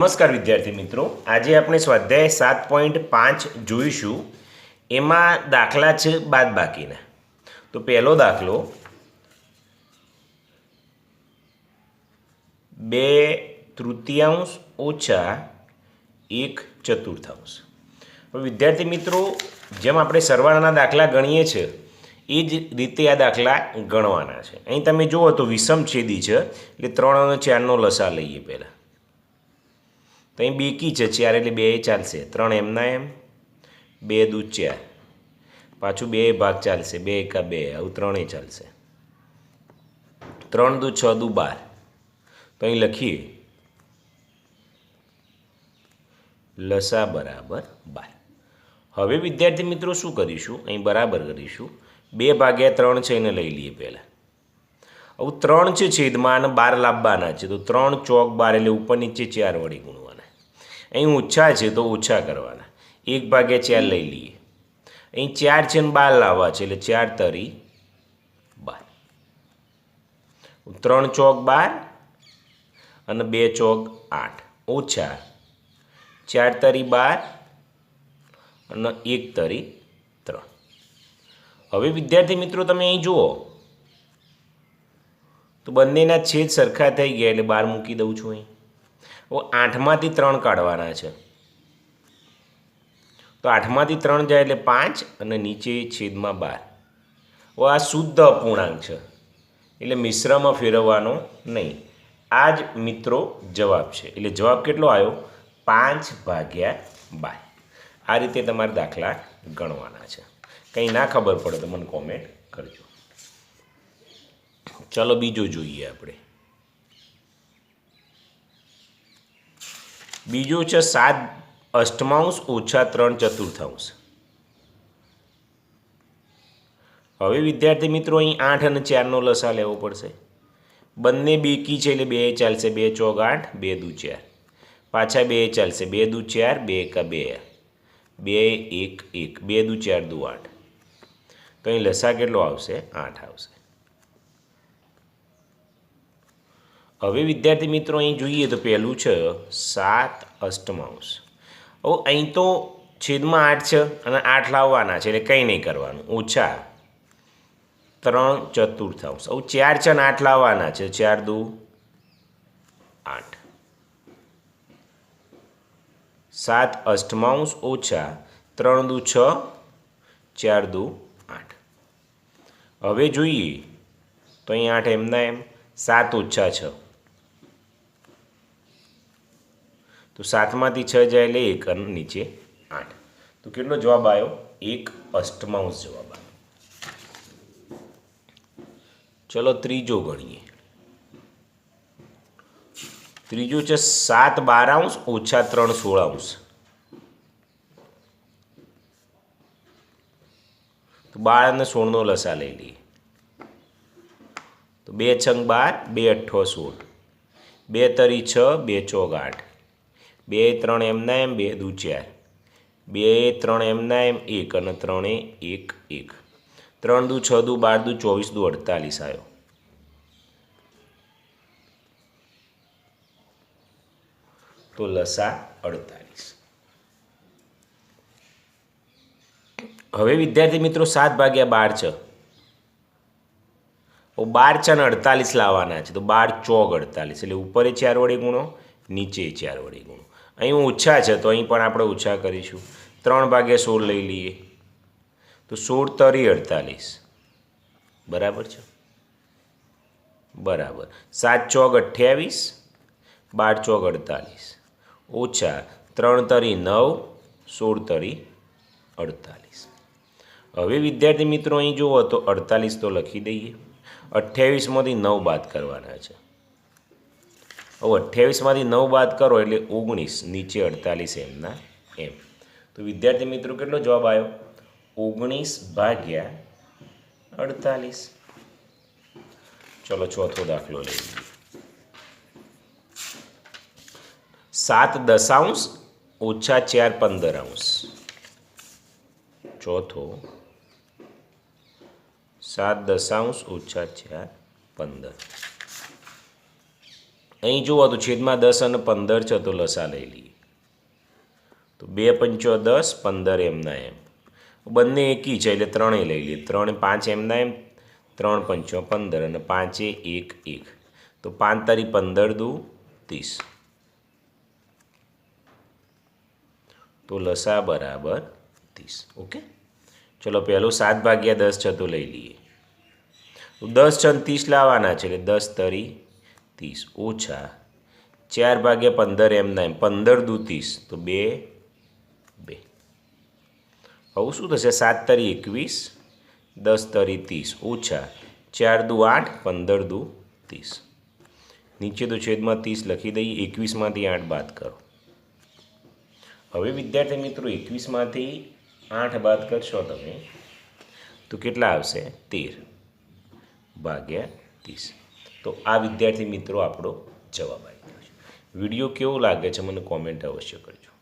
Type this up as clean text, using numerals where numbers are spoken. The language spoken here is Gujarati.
નમસ્કાર વિદ્યાર્થી મિત્રો, આજે આપણે સ્વાધ્યાય 7.5 જોઈશું. એમાં દાખલા છે બાદબાકીના. તો પહેલો દાખલો 2/3 ઓછા 1/4. હવે વિદ્યાર્થી મિત્રો, જેમ આપણે સરવાળાના દાખલા ગણીએ છીએ એ જ રીતે આ દાખલા ગણવાના છે. અહીં તમે જુઓ તો વિષમછેદી છે એટલે 3 અને 4નો લસા લઈએ પહેલાં. તો અહીં બેકી છે 4 એટલે 2 ચાલશે, 3 એમના એમ, 2 દૂ 4, પાછું 2 ભાગ ચાલશે, 2 એકા 2, આવું 3 ચાલશે, 3 દૂ 6 દૂ 12. તો અહીં લખીએ લસા બરાબર 12. હવે વિદ્યાર્થી મિત્રો શું કરીશું, અહીં બરાબર કરીશું, 2/3 છે એને લઈ લઈએ પહેલાં. હવે 3 છે છેદમાં અને 12 લાવવાના છે, તો 3 ચોક 12 એટલે ઉપર નીચે 4 વડે ગુણવાના. અહીં ઓછા છે તો ઓછા કરવાના, 1/4 લઈ લઈએ. અહીં 4 છે ને 12 લાવવા છે એટલે 4 તરી 12. 3 ચોક 12 અને 2 ચોક 8 ઓછા 4 તરી 12 અને 1 તરી 3. હવે વિદ્યાર્થી મિત્રો તમે અહીં જુઓ તો બંનેના છેદ સરખા થઈ ગયા એટલે 12 મૂકી દઉં છું. અહીં 8માંથી 3 કાઢવાના છે, તો 8માંથી 3 જાય એટલે 5 અને નીચે છેદમાં 12. આ શુદ્ધ અપૂર્ણાંક છે એટલે મિશ્રમાં ફેરવવાનો નહીં. આ જ મિત્રો જવાબ છે. એટલે જવાબ કેટલો આવ્યો? 5/12. આ રીતે તમારે દાખલા ગણવાના છે. કંઈ ના ખબર પડે તો મને કોમેન્ટ કરજો. ચલો બીજો જોઈએ આપણે. બીજો છે 7/8 ઓછા 3/4. હવે વિદ્યાર્થી મિત્રો અહીં 8 અને 4નો લસા લેવો પડશે. બંને બેકી છે એટલે 2 ચાલશે, 2 ચોક 8, 2 દૂ 4, પાછા 2 ચાલશે, 2 દૂ 4, 2 એકા 2, 2 1 1, 2 દૂ 4 દૂ 8. તો અહીં લસા કેટલો આવશે? 8 આવશે. હવે વિદ્યાર્થી મિત્રો અહીં જોઈએ તો પહેલું છે 7/8. હવે અહીં તો છેદમાં 8 છે અને 8 લાવવાના છે એટલે કંઈ નહીં કરવાનું, ઓછા 3/4. હવે 4 છે અને 8 લાવવાના છે, 4 દૂ 8. 7/8 ઓછા 3 દૂ 6, 4 દૂ 8. હવે જોઈએ તો અહીં 8 એમના એમ, 7 ઓછા 6, તો 7માંથી 6 જાય એટલે 1 અને નીચે 8. તો કેટલો જવાબ આવ્યો? 1/8 જવાબ આવ્યો. ચલો ત્રીજો ગણીએ. ત્રીજો છે 7/12 ઓછા 3/16. તો 12 અને 16નો લસા લઈ લઈએ. તો 2 છંગ 12, 2 અઠ્ઠો 16, 2 તરી 6, 2 ચોક 8, 2 3 એમના એમ, 2 દૂ 4, 2 3 એમના એમ 1 અને 3 1 1, 3 દૂ 6 દૂ 12 દૂ 24 દૂ 48 આવ્યો. તો લસા 48. હવે વિદ્યાર્થી મિત્રો 7/12 છે. 12 છે અને 48 લાવવાના છે, તો 12 ચોક 48 એટલે ઉપર 4 વડે ગુણો, નીચે 4 વડે ગુણો. અહીં ઓછા છે તો અહીં પણ આપણે ઓછા કરીશું, 3/16 લઈ લઈએ, તો 16 તરી 48 બરાબર છે. બરાબર 7 ચોક 28, 12 ચોક 48 ઓછા 3 તરી 9, 16 તરી 48. હવે વિદ્યાર્થી મિત્રો અહીં જુઓ તો 48 તો લખી દઈએ. 28માંથી 9 બાદ કરવાના છે. હવે 28માંથી 9 બાદ કરો એટલે 19, નીચે 48 એમના એમ. તો વિદ્યાર્થી મિત્રો કેટલો જવાબ આવ્યો? 19/48. ચલો ચોથો દાખલો લઈએ. 7/10 ઓછા 4/15. ચોથો 7/10 ઓછા 4/15. અહીં જુઓ તો છેદમાં 10 અને 15 છે તો લસા લઈ લઈએ. તો 2 પંચો 10, 15 એમના એમ. બંને એકી છે એટલે ત્રણેય લઈ લઈએ. 3 5 એમના એમ, 3 પંચો 15 અને 5 1 1. તો 5 તારી 15 દુ 30. તો લસા બરાબર 30. ઓકે, ચલો પહેલું 7 ભાગ્યા 10 છે તો લઈ લઈએ. તો 10 છે અને 30 લાવવાના છે એટલે 10 તરી 30 ઓછા 4 ભાગ્યા 15 એમના એમ, 15 દુ 30. તો 2 2. હવે શું થશે? 7 તરી 21, 10 તરી 30 ઓછા 4 દુ 8, 15 દુ 30. નીચે તો છેદમાં 30 લખી દઈએ. 21માંથી 8 બાદ કરો. હવે વિદ્યાર્થી મિત્રો 21માંથી 8 બાદ કરશો તમે તો કેટલા આવશે? 13 ભાગ્યા 30. તો આ વિદ્યાર્થી મિત્રો આપણો જવાબ આવી ગયો છે. વિડીયો કેવો લાગે છે મને કોમેન્ટ અવશ્ય કરજો.